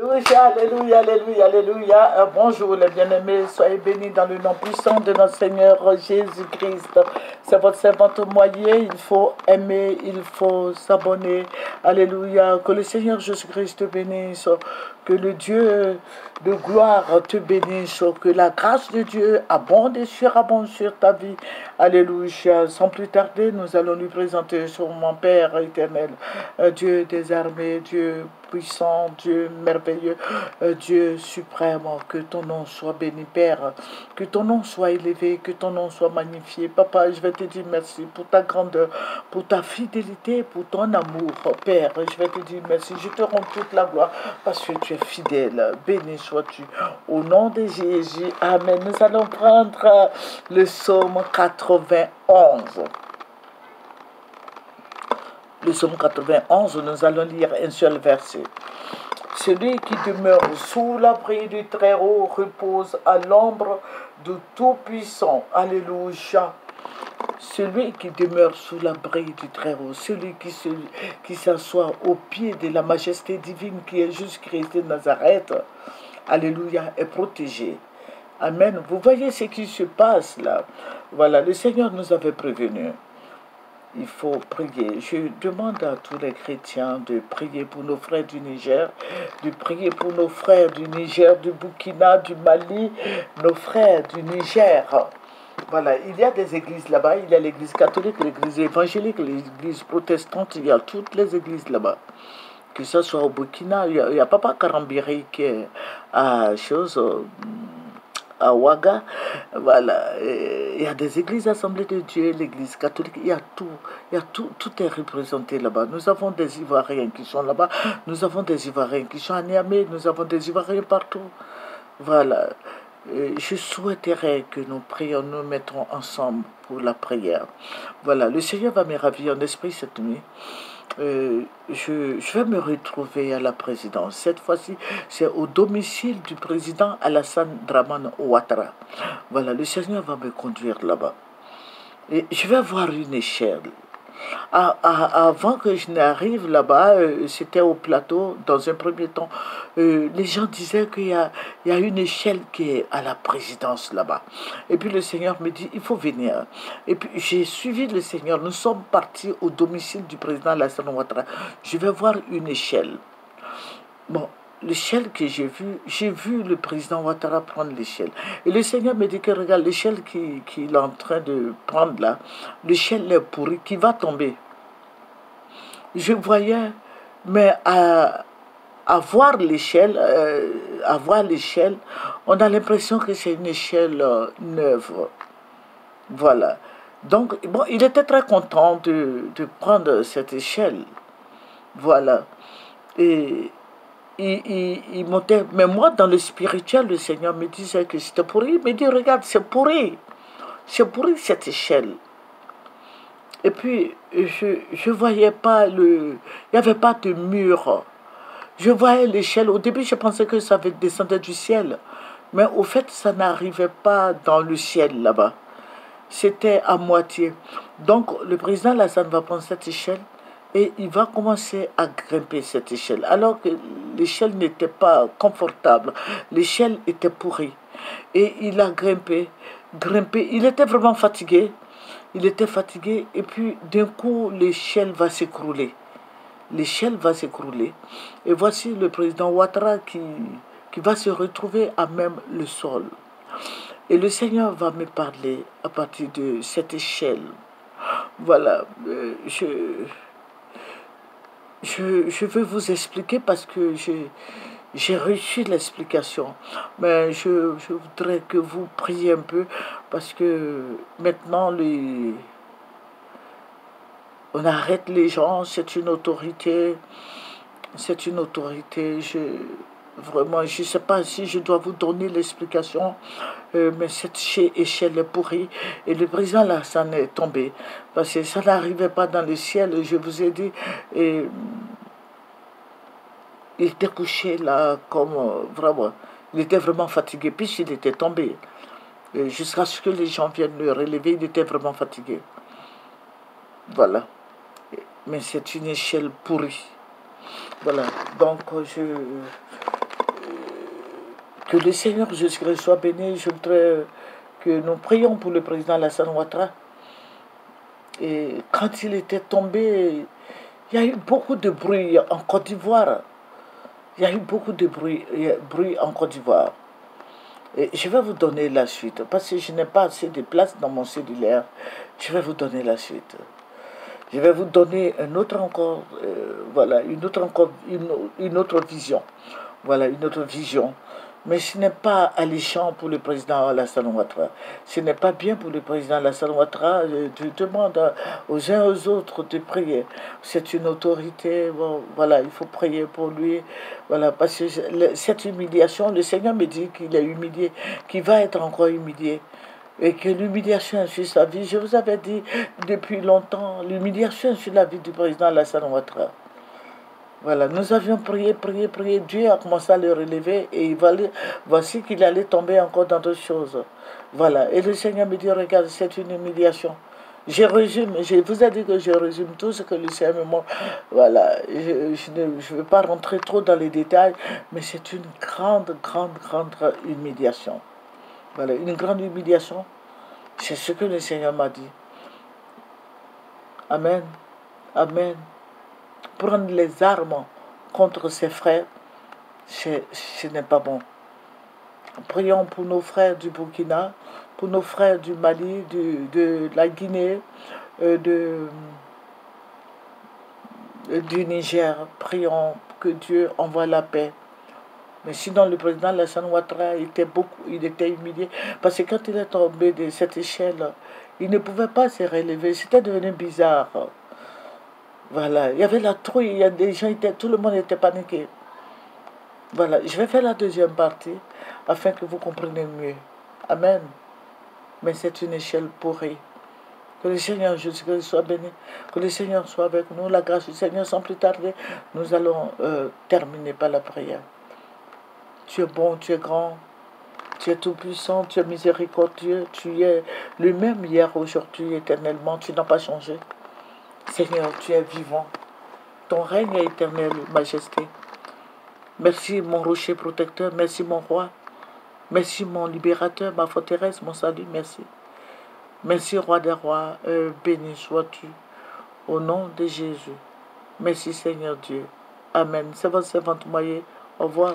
Alléluia, alléluia, alléluia, alléluia. Bonjour les bien-aimés, soyez bénis dans le nom puissant de notre Seigneur Jésus-Christ. C'est votre servante moyen, il faut aimer, il faut s'abonner. Alléluia, que le Seigneur Jésus-Christ te bénisse, que le Dieu de gloire te bénisse, que la grâce de Dieu abonde et surabonde sur ta vie. Alléluia, sans plus tarder, nous allons lui présenter mon Père éternel, Dieu des armées, Dieu puissant, Dieu merveilleux, Dieu suprême, que ton nom soit béni, Père, que ton nom soit élevé, que ton nom soit magnifié. Papa, je vais te dire merci pour ta grandeur, pour ta fidélité, pour ton amour, Père. Je vais te dire merci, je te rends toute la gloire parce que tu es fidèle. Béni sois-tu. Au nom de Jésus, Amen. Nous allons prendre le psaume 91. Le psaume 91, nous allons lire un seul verset. Celui qui demeure sous l'abri du Très-Haut repose à l'ombre du Tout-Puissant. Alléluia. Celui qui demeure sous l'abri du Très-Haut, celui qui s'assoit au pied de la majesté divine qui est Jésus-Christ de Nazareth, alléluia, est protégé. Amen. Vous voyez ce qui se passe là. Voilà, le Seigneur nous avait prévenus. Il faut prier. Je demande à tous les chrétiens de prier pour nos frères du Niger, de prier pour nos frères du Niger, du Burkina, du Mali, nos frères du Niger. Voilà, il y a des églises là-bas, il y a l'église catholique, l'église évangélique, l'église protestante, il y a toutes les églises là-bas. Que ce soit au Burkina, il y a Papa Karambiri qui est à Ouaga, voilà, il y a des églises assemblées de Dieu, l'église catholique, il y a tout est représenté là-bas. Nous avons des Ivoiriens qui sont là-bas, nous avons des Ivoiriens qui sont à Niamey, nous avons des Ivoiriens partout. Voilà, je souhaiterais que nous prions, nous mettons ensemble pour la prière. Voilà, le Seigneur va me ravir en esprit cette nuit. Je vais me retrouver à la présidence. Cette fois-ci, c'est au domicile du président Alassane Dramane Ouattara. Voilà, le Seigneur va me conduire là-bas. Et je vais voir une échelle. Avant que je n'arrive là-bas, c'était au plateau, dans un premier temps, les gens disaient qu'il y a une échelle qui est à la présidence là-bas. Et puis le Seigneur me dit, il faut venir. Et puis j'ai suivi le Seigneur, nous sommes partis au domicile du président Alassane Ouattara. Je vais voir une échelle. Bon, l'échelle que j'ai vu le président Ouattara prendre l'échelle. Et le Seigneur me dit que regarde, l'échelle qu'il est en train de prendre là, l'échelle est pourrie, qui va tomber. Je voyais, mais à voir l'échelle, on a l'impression que c'est une échelle neuve. Voilà. Donc, bon, il était très content de prendre cette échelle. Voilà. Et il montait. Mais moi, dans le spirituel, le Seigneur me disait que c'était pourri. Il me dit, regarde, c'est pourri. C'est pourri cette échelle. Et puis, je voyais pas il n'y avait pas de mur. Je voyais l'échelle. Au début, je pensais que ça descendait du ciel. Mais au fait, ça n'arrivait pas dans le ciel là-bas. C'était à moitié. Donc, le président Lassane va prendre cette échelle et il va commencer à grimper cette échelle. Alors que l'échelle n'était pas confortable. L'échelle était pourrie. Et il a grimpé. Il était vraiment fatigué. Il était fatigué et puis d'un coup, l'échelle va s'écrouler. L'échelle va s'écrouler. Et voici le président Ouattara qui va se retrouver à même le sol. Et le Seigneur va me parler à partir de cette échelle. Voilà, je veux vous expliquer parce que j'ai reçu l'explication. Mais je voudrais que vous priez un peu parce que maintenant, on arrête les gens, c'est une autorité. C'est une autorité. Vraiment, je ne sais pas si je dois vous donner l'explication, mais cette échelle est pourrie. Et le président là, ça est tombé. Parce que ça n'arrivait pas dans le ciel, je vous ai dit. Et il était couché là, comme vraiment. Il était vraiment fatigué, puisqu'il était tombé. Jusqu'à ce que les gens viennent le relever, il était vraiment fatigué. Voilà. Mais c'est une échelle pourrie. Voilà. Donc, Que le Seigneur Jésus-Christ soit béni. Je voudrais que nous prions pour le président Alassane Ouattara. Et quand il était tombé, il y a eu beaucoup de bruit en Côte d'Ivoire. Il y a eu beaucoup de bruit en Côte d'Ivoire. Et je vais vous donner la suite, parce que je n'ai pas assez de place dans mon cellulaire. Je vais vous donner la suite. Je vais vous donner un autre encore, voilà, une autre vision. Voilà, une autre vision. Mais ce n'est pas alléchant pour le président Alassane Ouattara. Ce n'est pas bien pour le président Alassane Ouattara. Je demande aux uns aux autres de prier. C'est une autorité. Bon, voilà, il faut prier pour lui. Voilà, parce que cette humiliation, le Seigneur me dit qu'il est humilié, qu'il va être encore humilié. Et que l'humiliation sur sa vie, je vous avais dit depuis longtemps, l'humiliation sur la vie du président Alassane Ouattara. Voilà, nous avions prié, prié, prié. Dieu a commencé à le relever et voici qu'il allait tomber encore dans d'autres choses. Voilà, et le Seigneur me dit, regarde, c'est une humiliation. Je résume, je vous ai dit que je résume tout ce que le Seigneur me montre. Voilà, je ne veux pas rentrer trop dans les détails, mais c'est une grande, grande, grande humiliation. Voilà, une grande humiliation. C'est ce que le Seigneur m'a dit. Amen. Amen. Prendre les armes contre ses frères, ce n'est pas bon. Prions pour nos frères du Burkina, pour nos frères du Mali, de la Guinée, du Niger. Prions que Dieu envoie la paix. Mais sinon, le président Alassane Ouattara il était humilié. Parce que quand il est tombé de cette échelle, il ne pouvait pas se relever. C'était devenu bizarre. Voilà, il y avait la trouille, il y a des gens, tout le monde était paniqué. Voilà, je vais faire la deuxième partie afin que vous compreniez mieux. Amen. Mais c'est une échelle pourrie. Que le Seigneur Jésus-Christ soit béni. Que le Seigneur soit avec nous. La grâce du Seigneur, sans plus tarder, nous allons terminer par la prière. Tu es bon, tu es grand, tu es tout-puissant, tu es miséricordieux, tu es le même hier, aujourd'hui, éternellement, tu n'as pas changé. Seigneur, tu es vivant. Ton règne est éternel, majesté. Merci mon rocher protecteur, merci mon roi. Merci mon libérateur, ma forteresse, mon salut, merci. Merci roi des rois, béni sois-tu. Au nom de Jésus. Merci Seigneur Dieu. Amen. C'est votre servante Moyer. Au revoir.